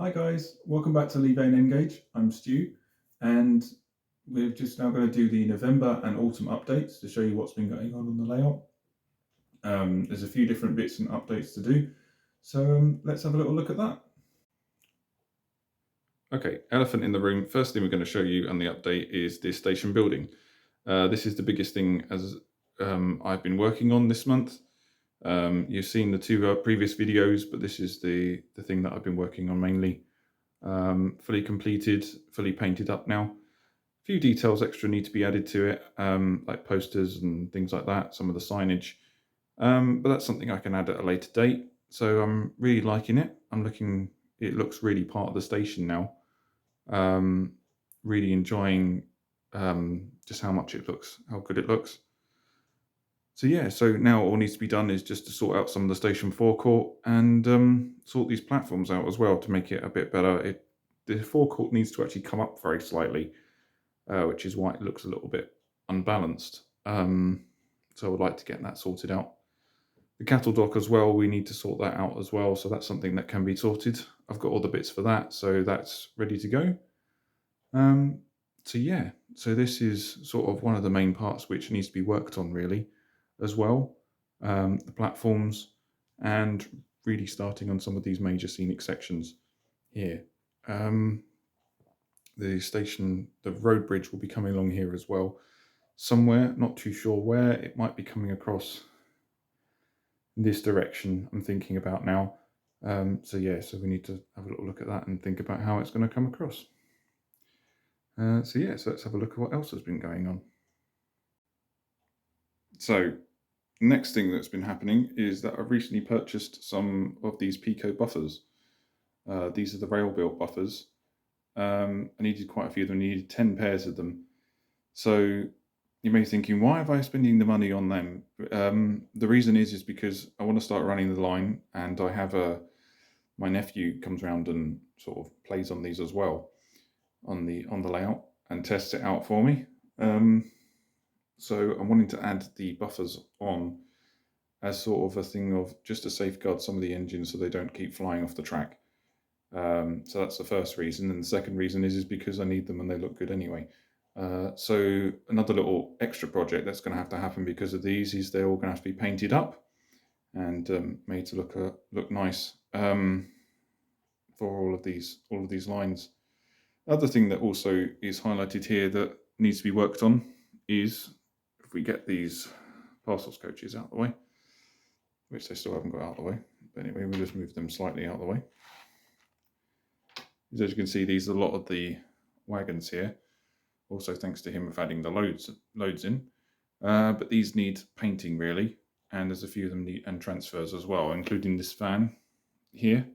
Hi guys, welcome back to Leave and Engage. I'm Stu, and we're just now going to do the November and autumn updates to show you what's been going on the layout. There's a few different bits and updates to do, so let's have a little look at that. Okay, elephant in the room. First thing we're going to show you on the update is this station building. This is the biggest thing as I've been working on this month. You've seen the two previous videos, but this is the thing that I've been working on mainly. Fully completed, fully painted up now. A few details extra need to be added to it, like posters and things like that, some of the signage. But that's something I can add at a later date. So I'm really liking it. It looks really part of the station now. Really enjoying just how much it looks, how good it looks. So yeah, so now all needs to be done is just to sort out some of the station forecourt and sort these platforms out as well to make it a bit better. The forecourt needs to actually come up very slightly, which is why it looks a little bit unbalanced. So I would like to get that sorted out. The cattle dock as well, we need to sort that out as well. So that's something that can be sorted. I've got all the bits for that, so that's ready to go. So yeah, so this is sort of one of the main parts which needs to be worked on really as well. The platforms and really starting on some of these major scenic sections here. The road bridge will be coming along here as well. Somewhere, not too sure where, it might be coming across in this direction I'm thinking about now. So yeah, so we need to have a little look at that and think about how it's going to come across. So let's have a look at what else has been going on. So next thing that's been happening is that I've recently purchased some of these Pico buffers. These are the rail built buffers. I needed quite a few of them. I needed 10 pairs of them. So you may be thinking, why am I spending the money on them? The reason is because I want to start running the line, and I have my nephew comes around and sort of plays on these as well on the layout and tests it out for me. So I'm wanting to add the buffers on as sort of a thing of just to safeguard some of the engines so they don't keep flying off the track. So that's the first reason. And the second reason is because I need them and they look good anyway. So another little extra project that's going to have to happen because of these is they're all going to have to be painted up and made to look nice for all of these lines. Other thing that also is highlighted here that needs to be worked on is if we get these parcels coaches out of the way, which they still haven't got out of the way. But anyway, we'll just move them slightly out of the way. As you can see, these are a lot of the wagons here. Also, thanks to him of adding the loads in. But these need painting really, and there's a few of them and transfers as well, including this van here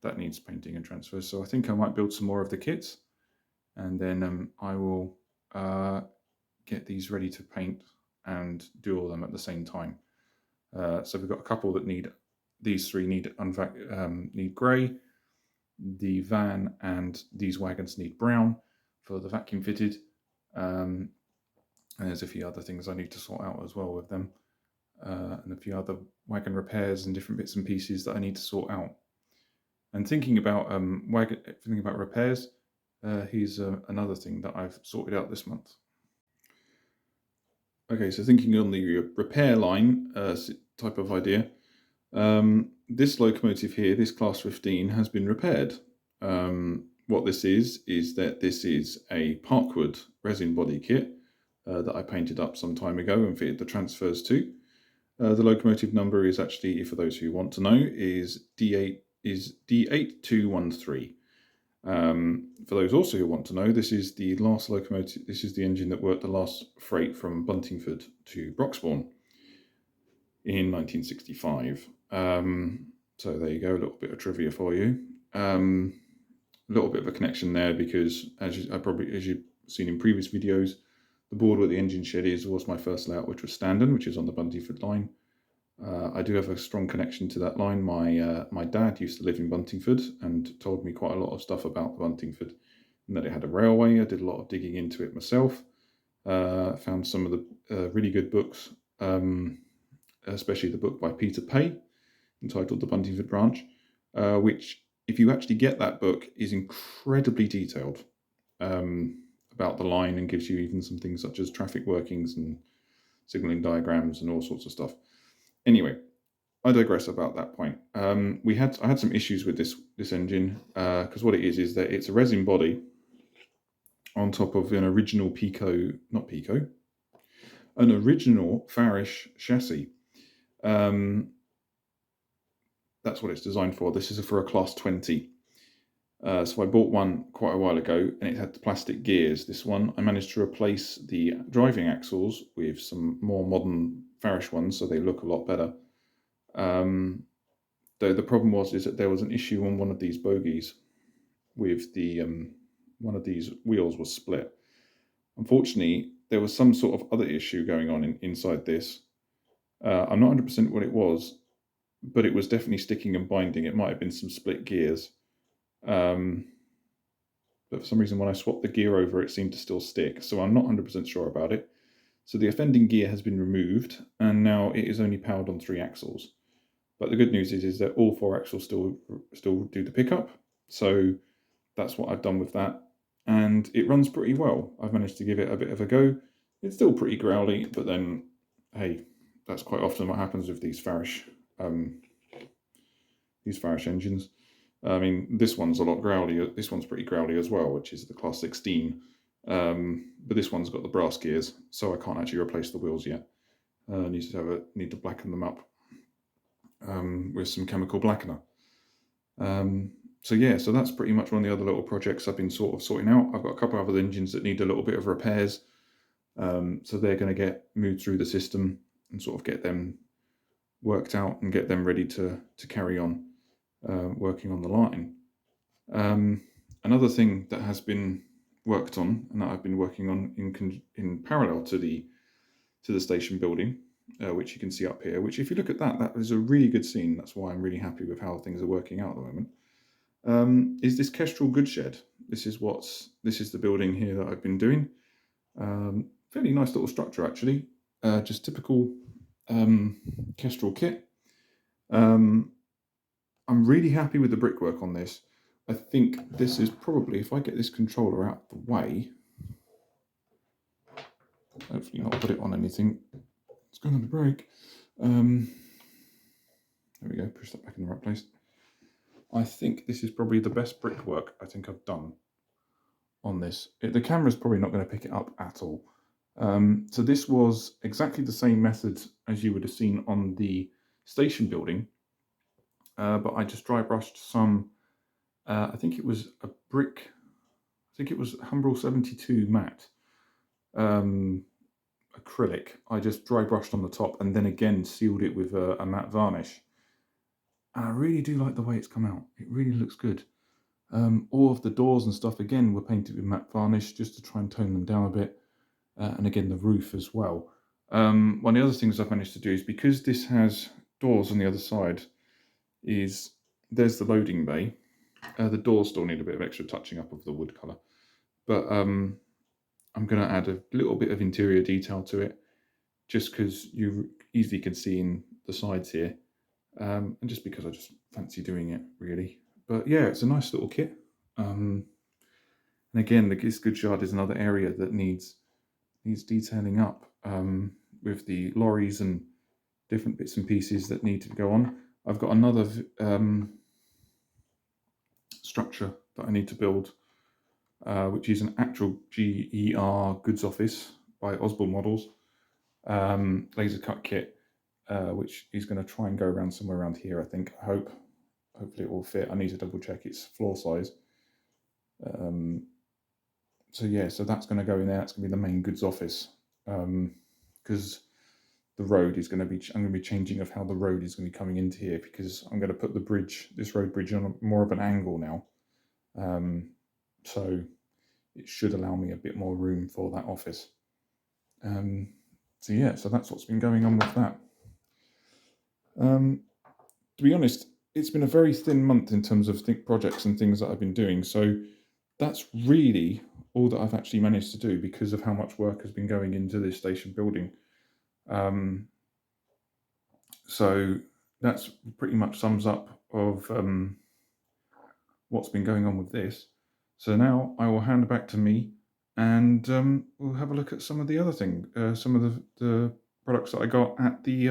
that needs painting and transfers. So I think I might build some more of the kits, and then I will get these ready to paint and do all of them at the same time. So we've got a couple that need, these three need grey, the van and these wagons need brown for the vacuum fitted, and there's a few other things I need to sort out as well with them, and a few other wagon repairs and different bits and pieces that I need to sort out. And thinking about repairs, here's another thing that I've sorted out this month. Okay, so thinking on the repair line type of idea, this locomotive here, this class 15, has been repaired. What this is that this is a Parkwood resin body kit that I painted up some time ago and fitted the transfers to. The locomotive number is actually, for those who want to know, is D8213. For those also who want to know, this is the last locomotive. This is the engine that worked the last freight from Buntingford to Broxbourne in 1965. So there you go, a little bit of trivia for you. A little bit of a connection there because, as you've seen in previous videos, the board where the engine shed was my first layout, which was Standen, which is on the Buntingford line. I do have a strong connection to that line. My dad used to live in Buntingford and told me quite a lot of stuff about Buntingford, and that it had a railway. I did a lot of digging into it myself. Found some of the really good books, especially the book by Peter Pay entitled The Buntingford Branch, which if you actually get that book, is incredibly detailed about the line, and gives you even some things such as traffic workings and signaling diagrams and all sorts of stuff. Anyway, I digress about that point. I had some issues with this engine because what it is that it's a resin body on top of an original an original Farish chassis. That's what it's designed for. This is for a class 20. So I bought one quite a while ago, and it had the plastic gears. This one, I managed to replace the driving axles with some more modern Farish ones, so they look a lot better. Though the problem is that there was an issue on one of these bogies with the one of these wheels was split. Unfortunately, there was some sort of other issue going on inside this. I'm not 100% what it was, but it was definitely sticking and binding. It might have been some split gears. But for some reason, when I swapped the gear over, it seemed to still stick. So I'm not 100% sure about it. So the offending gear has been removed, and now it is only powered on 3 axles. But the good news is that all 4 axles still do the pickup. So that's what I've done with that. And it runs pretty well. I've managed to give it a bit of a go. It's still pretty growly, but then, hey, that's quite often what happens with these Farish engines. I mean, this one's a lot growly. This one's pretty growly as well, which is the class 16. But this one's got the brass gears, so I can't actually replace the wheels yet. Need to blacken them up with some chemical blackener. So that's pretty much one of the other little projects I've been sort of sorting out. I've got a couple of other engines that need a little bit of repairs, so they're going to get moved through the system and sort of get them worked out and get them ready to carry on working on the line. Another thing that has been worked on and that I've been working on in parallel to the station building, which you can see up here, which if you look at that is a really good scene. That's why I'm really happy with how things are working out at the moment. Is this Kestrel Goodshed. This is the building here that I've been doing. Fairly nice little structure actually, just typical Kestrel kit. I'm really happy with the brickwork on this. I think this is probably, if I get this controller out of the way, hopefully not put it on anything. It's going to break. There we go, push that back in the right place. I think this is probably the best brickwork I think I've done on this. The camera's probably not going to pick it up at all. So this was exactly the same method as you would have seen on the station building, but I just dry brushed some, I think it was a brick, I think it was Humbrol 72 matte acrylic. I just dry brushed on the top and then again sealed it with a matte varnish. And I really do like the way it's come out. It really looks good. All of the doors and stuff again were painted with matte varnish just to try and tone them down a bit. And again the roof as well. One of the other things I've managed to do is, because this has doors on the other side, is there's the loading bay. The doors still need a bit of extra touching up of the wood colour, but I'm going to add a little bit of interior detail to it, just because you easily can see in the sides here, and just because I just fancy doing it really. But yeah, it's a nice little kit. And again, this goods yard is another area that needs detailing up, with the lorries and different bits and pieces that need to go on. I've got another structure that I need to build, which is an actual GER goods office by Osborne Models, laser cut kit, which is going to try and go around somewhere around here, I think. Hopefully it will fit. I need to double check its floor size. So that's going to go in there. That's going to be the main goods office, because the road is going to be, I'm going to be changing of how the road is going to be coming into here, because I'm going to put this road bridge on more of an angle now. So it should allow me a bit more room for that office. So that's what's been going on with that. To be honest, it's been a very thin month in terms of projects and things that I've been doing. So that's really all that I've actually managed to do, because of how much work has been going into this station building. So that's pretty much sums up of what's been going on with this. So now I will hand it back to me, and we'll have a look at some of the other some of the products that I got at the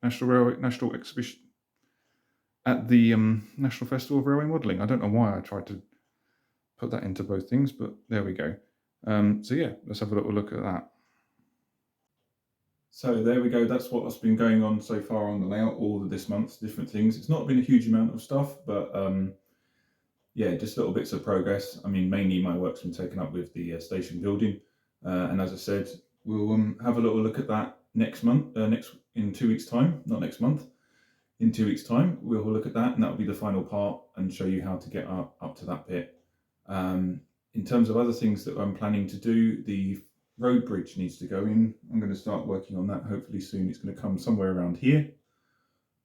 National Exhibition at the National Festival of Railway Modelling. I don't know why I tried to put that into both things, but there we go. So yeah, let's have a little look at that. So there we go. That's what's been going on so far on the layout, all of this month, different things. It's not been a huge amount of stuff, but yeah, just little bits of progress. I mean, mainly my work's been taken up with the station building, and as I said, we'll have a little look at that next month. In 2 weeks' time, not next month. In 2 weeks' time, we'll look at that, and that'll be the final part, and show you how to get up to that bit. In terms of other things that I'm planning to do, the road bridge needs to go in. I'm going to start working on that hopefully soon. It's going to come somewhere around here.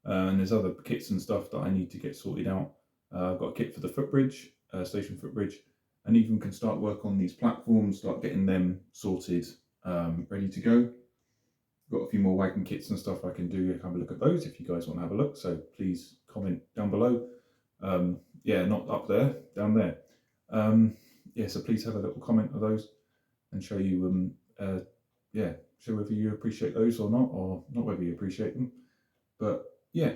And there's other kits and stuff that I need to get sorted out. I've got a kit for the footbridge, station footbridge, and even can start work on these platforms, start getting them sorted, ready to go. Got a few more wagon kits and stuff I can do. Have a look at those if you guys want to have a look. So please comment down below. Yeah, not up there, down there. Yeah, so please have a little comment of those and show you, yeah, show whether you appreciate those or not whether you appreciate them, but yeah,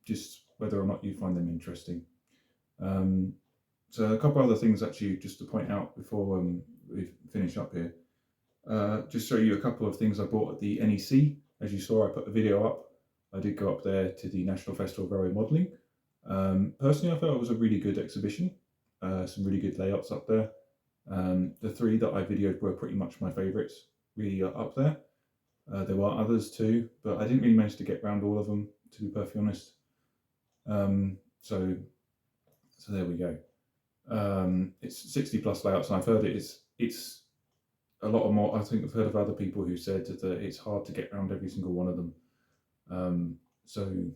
just whether or not you find them interesting. So a couple other things actually just to point out before we finish up here. Just show you a couple of things I bought at the NEC. As you saw, I put a video up. I did go up there to the National Festival of Railway Modelling. Personally, I felt it was a really good exhibition. Some really good layouts up there. The three that I videoed were pretty much my favourites, really up there. There were others too, but I didn't really manage to get around all of them, to be perfectly honest. So there we go. It's 60 plus layouts, and I've heard it's a lot more. I think I've heard of other people who said that it's hard to get around every single one of them. So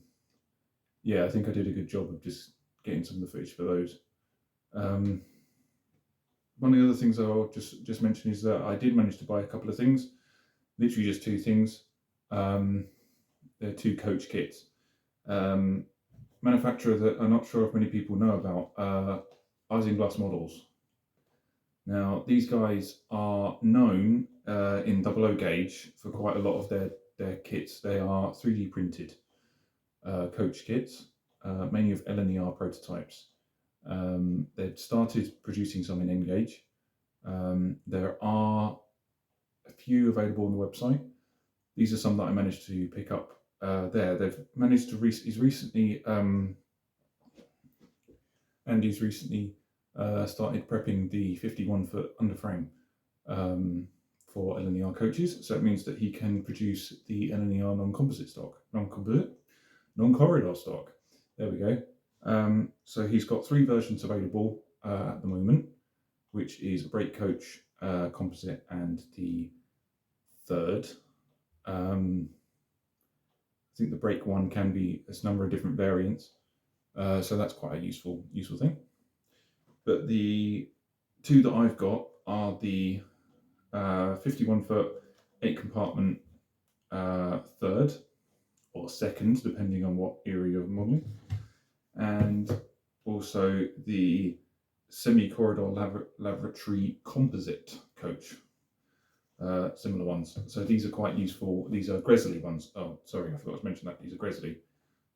yeah, I think I did a good job of just getting some of the footage for those. One of the other things I'll just mention is that I did manage to buy a couple of things, literally just two things. They're two coach kits. Manufacturer that I'm not sure if many people know about, Isinglass Models. Now, these guys are known in 00 gauge for quite a lot of their kits. They are 3D printed coach kits, mainly of LNER prototypes. They've started producing some in N gauge. There are a few available on the website. These are some that I managed to pick up there. They've managed to Andy's recently started prepping the 51-foot underframe for LNER coaches. So it means that he can produce the LNER non-composite stock, non-corridor stock. There we go. So he's got 3 versions available at the moment, which is a brake coach, composite, and the third. I think the brake one can be a number of different variants, so that's quite a useful thing. But the 2 that I've got are the 51-foot 8-compartment third or second, depending on what era you're modelling, and also the semi-corridor lavatory composite coach. Similar ones. So these are quite useful. These are Gresley ones. Oh, sorry, I forgot to mention that. These are Gresley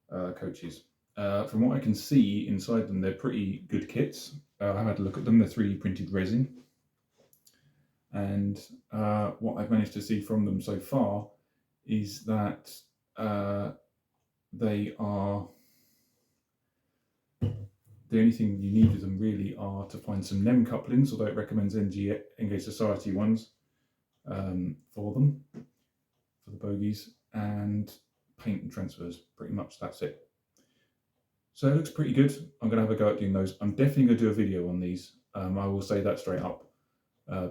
coaches. From what I can see inside them, they're pretty good kits. I had a look at them. They're 3D printed resin. And what I've managed to see from them so far is that they are... The only thing you need with them really are to find some NEM couplings, although it recommends Engage Society ones for them, for the bogies, and paint and transfers. Pretty much that's it. So it looks pretty good. I'm going to have a go at doing those. I'm definitely going to do a video on these. I will say that straight up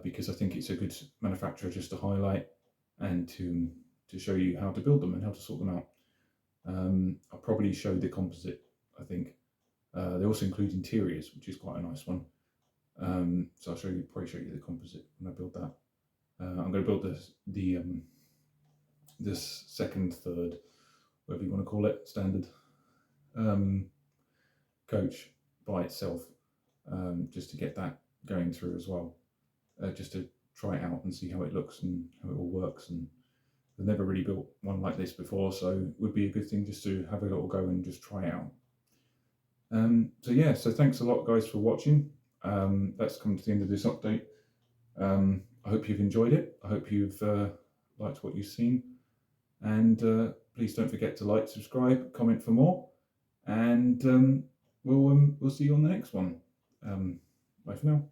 because I think it's a good manufacturer just to highlight and to show you how to build them and how to sort them out. I'll probably show the composite, I think. They also include interiors, which is quite a nice one. So I'll probably show you the composite when I build that. I'm going to build this second, third, whatever you want to call it, standard coach. by itself, just to get that going through as well, just to try it out and see how it looks and how it all works. And I've never really built one like this before, so it would be a good thing just to have a little go and just try it out. So yeah, so thanks a lot, guys, for watching. That's come to the end of this update. I hope you've enjoyed it. I hope you've liked what you've seen. And please don't forget to like, subscribe, comment for more. And we'll see you on the next one. Bye for now.